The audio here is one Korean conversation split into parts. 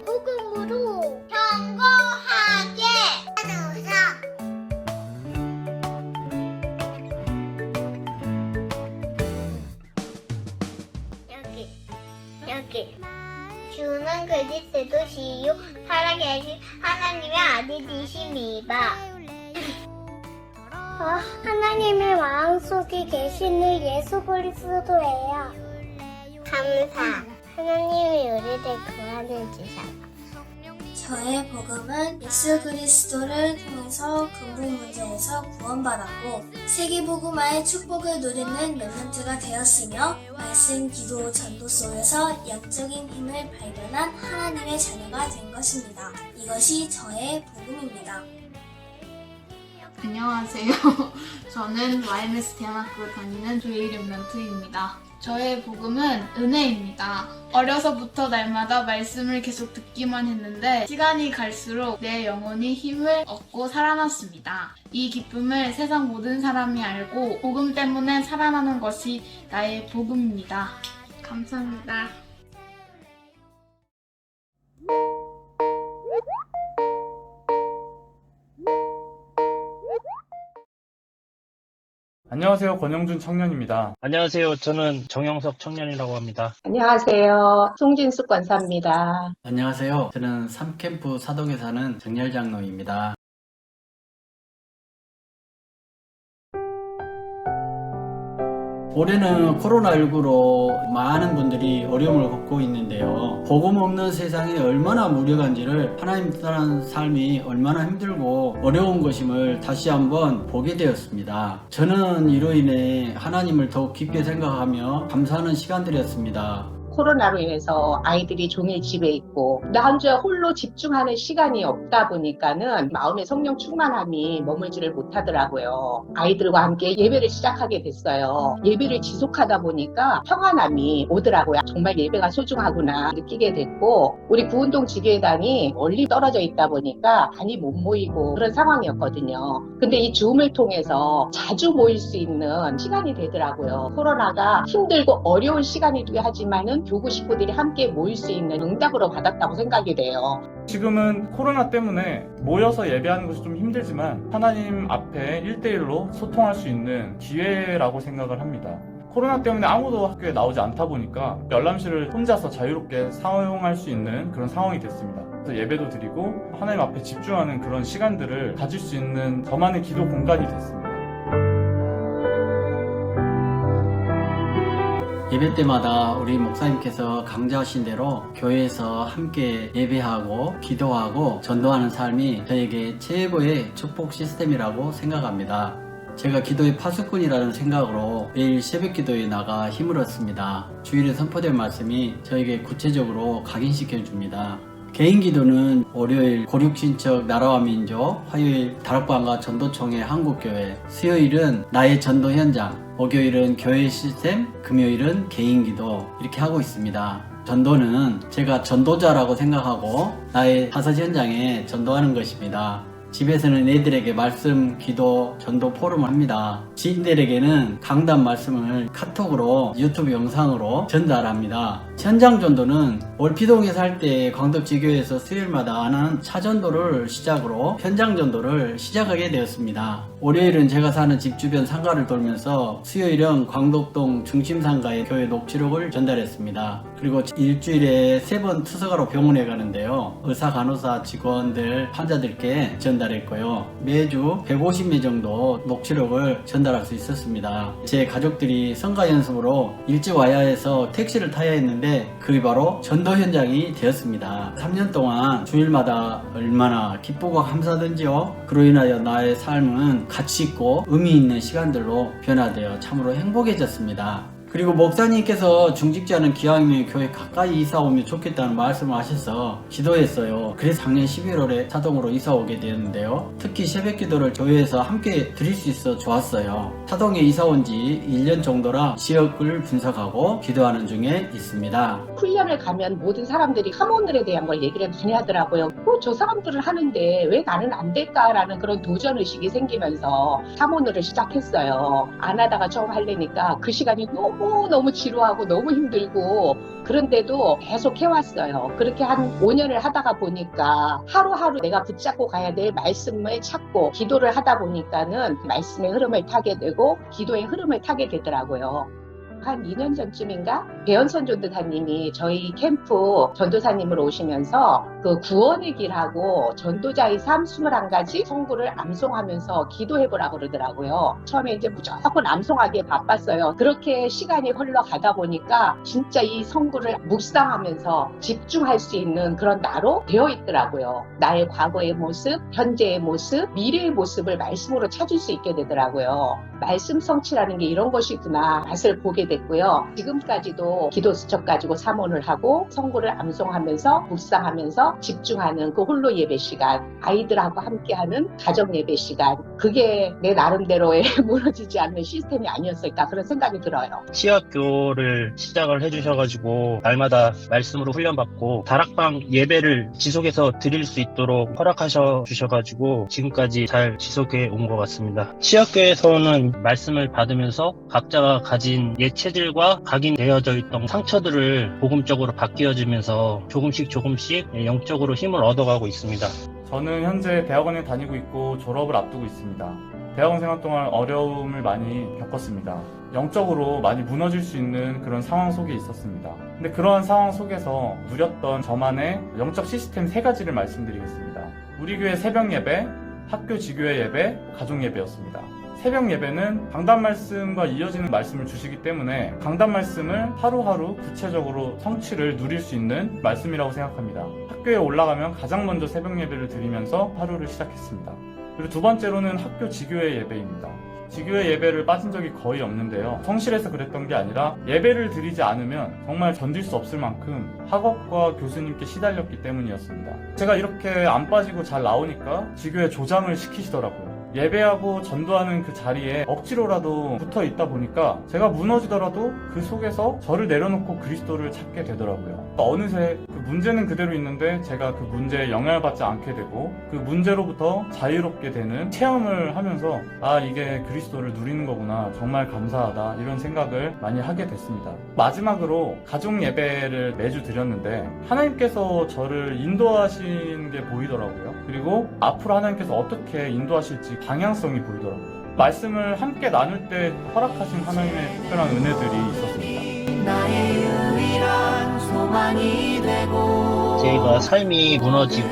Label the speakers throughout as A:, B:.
A: 복음으로 견고하게 하소서. 여기 주는 그리스도시요 살아계신 하나님의 아들이십니다. 하나님의 마음속에 계시는 예수 그리스도예요. 감사. 하나님이 우리를 구원해 주셔서.
B: 저의 복음은 예수 그리스도를 통해서 근본 문제에서 구원받았고 세계복음화의 축복을 누리는 렘넌트가 되었으며 말씀, 기도, 전도 속에서 영적인 힘을 발견한 하나님의 자녀가 된 것입니다. 이것이 저의 복음입니다.
C: 안녕하세요. 저는 YMS 대안학교 다니는 조혜일 렘넌트입니다. 저의 복음은 은혜입니다. 어려서부터 날마다 말씀을 계속 듣기만 했는데 시간이 갈수록 내 영혼이 힘을 얻고 살아났습니다. 이 기쁨을 세상 모든 사람이 알고 복음 때문에 살아나는 것이 나의 복음입니다. 감사합니다.
D: 안녕하세요. 권영준 청년입니다.
E: 안녕하세요. 저는 정영석 청년이라고 합니다.
F: 안녕하세요. 송진숙 권사입니다.
G: 안녕하세요. 저는 3캠프 사동에 사는 정렬장로입니다. 올해는 코로나19로 많은 분들이 어려움을 겪고 있는데요. 복음 없는 세상이 얼마나 무력한지를 하나님 따르는 삶이 얼마나 힘들고 어려운 것임을 다시 한번 보게 되었습니다. 저는 이로 인해 하나님을 더욱 깊게 생각하며 감사하는 시간들이었습니다.
F: 코로나로 인해서 아이들이 종일 집에 있고 나 혼자 홀로 집중하는 시간이 없다 보니까는 마음의 성령 충만함이 머물지를 못하더라고요. 아이들과 함께 예배를 시작하게 됐어요. 예배를 지속하다 보니까 평안함이 오더라고요. 정말 예배가 소중하구나 느끼게 됐고 우리 구운동 지교회당이 멀리 떨어져 있다 보니까 많이 못 모이고 그런 상황이었거든요. 근데 이 줌을 통해서 자주 모일 수 있는 시간이 되더라고요. 코로나가 힘들고 어려운 시간이기도 하지만은 교구 식구들이 함께 모일 수 있는 응답으로 받았다고 생각이 돼요.
D: 지금은 코로나 때문에 모여서 예배하는 것이 좀 힘들지만 하나님 앞에 1대1로 소통할 수 있는 기회라고 생각을 합니다. 코로나 때문에 아무도 학교에 나오지 않다 보니까 열람실을 혼자서 자유롭게 사용할 수 있는 그런 상황이 됐습니다. 그래서 예배도 드리고 하나님 앞에 집중하는 그런 시간들을 가질 수 있는 더 많은 기도 공간이 됐습니다.
G: 예배 때마다 우리 목사님께서 강조하신 대로 교회에서 함께 예배하고 기도하고 전도하는 삶이 저에게 최고의 축복 시스템이라고 생각합니다. 제가 기도의 파수꾼이라는 생각으로 매일 새벽 기도에 나가 힘을 얻습니다. 주일에 선포된 말씀이 저에게 구체적으로 각인시켜 줍니다. 개인 기도는 월요일 고륙신척 나라와 민족, 화요일 다락방과 전도총회 한국교회, 수요일은 나의 전도 현장, 목요일은 교회 시스템, 금요일은 개인 기도 이렇게 하고 있습니다. 전도는 제가 전도자라고 생각하고 나의 사서 현장에 전도하는 것입니다. 집에서는 애들에게 말씀, 기도, 전도 포럼을 합니다. 지인들에게는 강단 말씀을 카톡으로 유튜브 영상으로 전달합니다. 현장 전도는 월피동에 살 때 광덕지교에서 수요일마다 하는 차전도를 시작으로 현장 전도를 시작하게 되었습니다. 월요일은 제가 사는 집 주변 상가를 돌면서 수요일은 광덕동 중심상가의 교회 녹취록을 전달했습니다. 그리고 일주일에 3번 투서가로 병원에 가는데요. 의사, 간호사, 직원들, 환자들께 전달했고요. 매주 150매 정도 녹취록을 전달할 수 있었습니다. 제 가족들이 성가 연습으로 일찍 와야 해서 택시를 타야 했는데 그게 바로 전도 현장이 되었습니다. 3년 동안 주일마다 얼마나 기쁘고 감사하던지요. 그로 인하여 나의 삶은 가치 있고 의미 있는 시간들로 변화되어 참으로 행복해졌습니다. 그리고 목사님께서 중직지 않은 기왕이면 교회 가까이 이사 오면 좋겠다는 말씀을 하셔서 기도했어요. 그래서 작년 11월에 사동으로 이사 오게 되었는데요. 특히 새벽 기도를 교회에서 함께 드릴 수 있어 좋았어요. 사동에 이사 온 지 1년 정도라 지역을 분석하고 기도하는 중에 있습니다.
F: 훈련을 가면 모든 사람들이 탐험들에 대한 걸 얘기를 많이 하더라고요. 저 사람들은 하는데 왜 나는 안 될까라는 그런 도전의식이 생기면서 사모늘을 시작했어요. 안 하다가 처음 하려니까 그 시간이 너무 지루하고 너무 힘들고 그런데도 계속 해왔어요. 그렇게 한 5년을 하다가 보니까 하루하루 내가 붙잡고 가야 될 말씀을 찾고 기도를 하다 보니까는 말씀의 흐름을 타게 되고 기도의 흐름을 타게 되더라고요. 한 2년 전쯤인가 배현선 전도사님이 저희 캠프 전도사님으로 오시면서 그 구원의 길하고 전도자의 삶 21가지 성구를 암송하면서 기도해보라고 그러더라고요. 처음에 이제 무조건 암송하기에 바빴어요. 그렇게 시간이 흘러가다 보니까 진짜 이 성구를 묵상하면서 집중할 수 있는 그런 나로 되어 있더라고요. 나의 과거의 모습, 현재의 모습, 미래의 모습을 말씀으로 찾을 수 있게 되더라고요. 말씀 성취라는 게 이런 것이구나 맛을 보게 됐고요. 지금까지도 기도 수첩 가지고 사모를 하고 성구를 암송하면서 묵상하면서 집중하는 그 홀로 예배 시간, 아이들하고 함께하는 가정 예배 시간, 그게 내 나름대로의 무너지지 않는 시스템이 아니었을까 그런 생각이 들어요.
E: 시학교를 시작을 해주셔가지고 날마다 말씀으로 훈련받고 다락방 예배를 지속해서 드릴 수 있도록 허락하셔 주셔가지고 지금까지 잘 지속해 온 것 같습니다. 시학교에서는 말씀을 받으면서 각자가 가진 옛 체질과 각인되어져 있던 상처들을 복음적으로 바뀌어지면서 조금씩 영적으로 힘을 얻어가고 있습니다.
D: 저는 현재 대학원에 다니고 있고 졸업을 앞두고 있습니다. 대학원 생활 동안 어려움을 많이 겪었습니다. 영적으로 많이 무너질 수 있는 그런 상황 속에 있었습니다. 근데 그러한 상황 속에서 누렸던 저만의 영적 시스템 3가지를 말씀드리겠습니다. 우리 교회 새벽 예배, 학교 지교회 예배, 가족 예배였습니다. 새벽 예배는 강단 말씀과 이어지는 말씀을 주시기 때문에 강단 말씀을 하루하루 구체적으로 성취를 누릴 수 있는 말씀이라고 생각합니다. 학교에 올라가면 가장 먼저 새벽 예배를 드리면서 하루를 시작했습니다. 그리고 2번째로는 학교 지교회 예배입니다. 지교회 예배를 빠진 적이 거의 없는데요. 성실해서 그랬던 게 아니라 예배를 드리지 않으면 정말 견딜 수 없을 만큼 학업과 교수님께 시달렸기 때문이었습니다. 제가 이렇게 안 빠지고 잘 나오니까 지교회 조장을 시키시더라고요. 예배하고 전도하는 그 자리에 억지로라도 붙어 있다 보니까 제가 무너지더라도 그 속에서 저를 내려놓고 그리스도를 찾게 되더라고요. 어느새 그 문제는 그대로 있는데 제가 그 문제에 영향을 받지 않게 되고 그 문제로부터 자유롭게 되는 체험을 하면서 이게 그리스도를 누리는 거구나, 정말 감사하다, 이런 생각을 많이 하게 됐습니다. 마지막으로 가족 예배를 매주 드렸는데 하나님께서 저를 인도하신 게 보이더라고요. 그리고 앞으로 하나님께서 어떻게 인도하실지 방향성이 보이더라고요. 말씀을 함께 나눌 때 허락하신 하나님의 특별한 은혜들이 있었습니다.
H: 나의 유일한 소망이 되고
E: 저희가 삶이 무너지고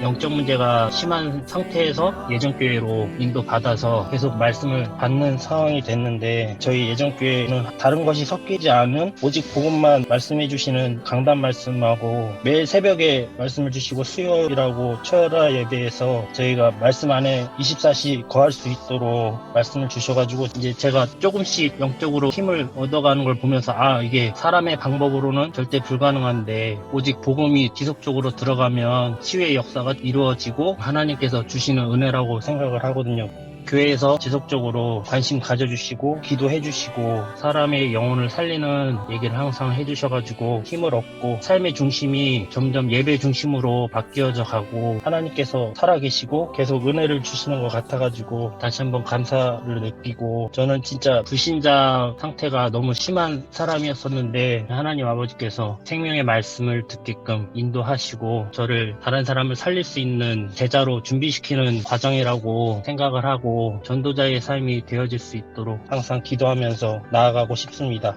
E: 영적 문제가 심한 상태에서 예전교회로 인도받아서 계속 말씀을 받는 상황이 됐는데 저희 예전교회는 다른 것이 섞이지 않은 오직 복음만 말씀해 주시는 강단 말씀하고 매일 새벽에 말씀을 주시고 수요일하고 초여라 예배에서 저희가 말씀 안에 24시 거할 수 있도록 말씀을 주셔가지고 이제 제가 조금씩 영적으로 힘을 얻어가는 걸 보면서 이게 사람의 방법으로는 절대 불가능한데 오직 복음이 지속적으로 들어가면 치유의 역사가 이루어지고 하나님께서 주시는 은혜라고 생각을 하거든요. 교회에서 지속적으로 관심 가져주시고 기도해주시고 사람의 영혼을 살리는 얘기를 항상 해주셔가지고 힘을 얻고 삶의 중심이 점점 예배 중심으로 바뀌어져 가고 하나님께서 살아계시고 계속 은혜를 주시는 것 같아가지고 다시 한번 감사를 느끼고 저는 진짜 불신자 상태가 너무 심한 사람이었었는데 하나님 아버지께서 생명의 말씀을 듣게끔 인도하시고 저를 다른 사람을 살릴 수 있는 제자로 준비시키는 과정이라고 생각을 하고 전도자의 삶이 되어질 수 있도록 항상 기도하면서 나아가고 싶습니다.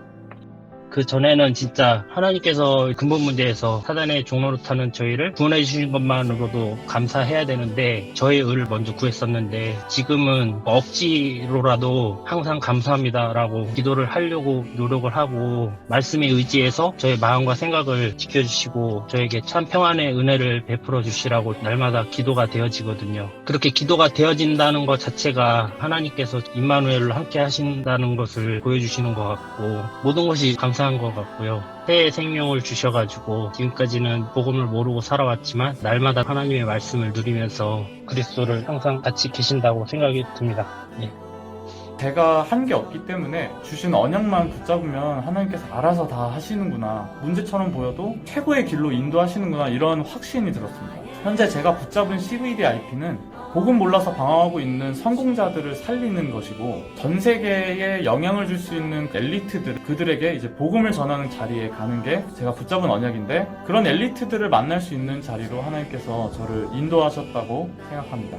E: 그 전에는 진짜 하나님께서 근본 문제에서 사단의 종로로 타는 저희를 구원해 주신 것만으로도 감사해야 되는데 저의 의를 먼저 구했었는데 지금은 억지로라도 항상 감사합니다라고 기도를 하려고 노력을 하고 말씀에 의지해서 저의 마음과 생각을 지켜주시고 저에게 참 평안의 은혜를 베풀어 주시라고 날마다 기도가 되어지거든요. 그렇게 기도가 되어진다는 것 자체가 하나님께서 임마누엘을 함께 하신다는 것을 보여주시는 것 같고 모든 것이 감사한 것 같고요. 새해 생명을 주셔가지고 지금까지는 복음을 모르고 살아왔지만 날마다 하나님의 말씀을 누리면서 그리스도를 항상 같이 계신다고 생각이 듭니다. 네.
D: 제가 한 게 없기 때문에 주신 언약만 붙잡으면 하나님께서 알아서 다 하시는구나, 문제처럼 보여도 최고의 길로 인도하시는구나, 이런 확신이 들었습니다. 현재 제가 붙잡은 CVDIP는 복음 몰라서 방황하고 있는 성공자들을 살리는 것이고, 전 세계에 영향을 줄 수 있는 엘리트들, 그들에게 이제 복음을 전하는 자리에 가는 게 제가 붙잡은 언약인데, 그런 엘리트들을 만날 수 있는 자리로 하나님께서 저를 인도하셨다고 생각합니다.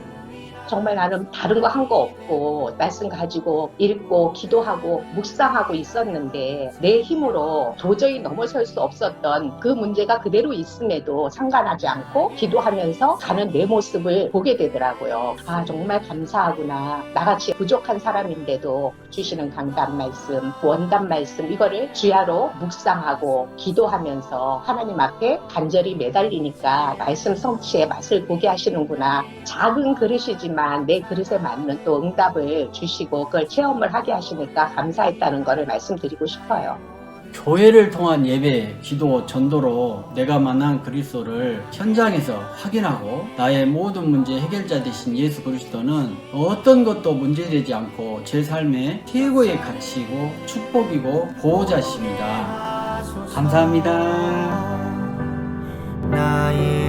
F: 정말 나는 다른 거 한 거 없고 말씀 가지고 읽고 기도하고 묵상하고 있었는데 내 힘으로 도저히 넘어설 수 없었던 그 문제가 그대로 있음에도 상관하지 않고 기도하면서 가는 내 모습을 보게 되더라고요. 아, 정말 감사하구나. 나같이 부족한 사람인데도 주시는 강단 말씀, 원단 말씀, 이거를 주야로 묵상하고 기도하면서 하나님 앞에 간절히 매달리니까 말씀 성취의 맛을 보게 하시는구나. 작은 그릇이지만 내 그릇에 맞는 또 응답을 주시고 그걸 체험을 하게 하시니까 감사했다는 것을 말씀드리고 싶어요.
G: 교회를 통한 예배, 기도, 전도로 내가 만난 그리스도를 현장에서 확인하고 나의 모든 문제 해결자 되신 예수 그리스도는 어떤 것도 문제되지 않고 제 삶의 최고의 가치이고 축복이고 보호자십니다. 감사합니다.
H: 나의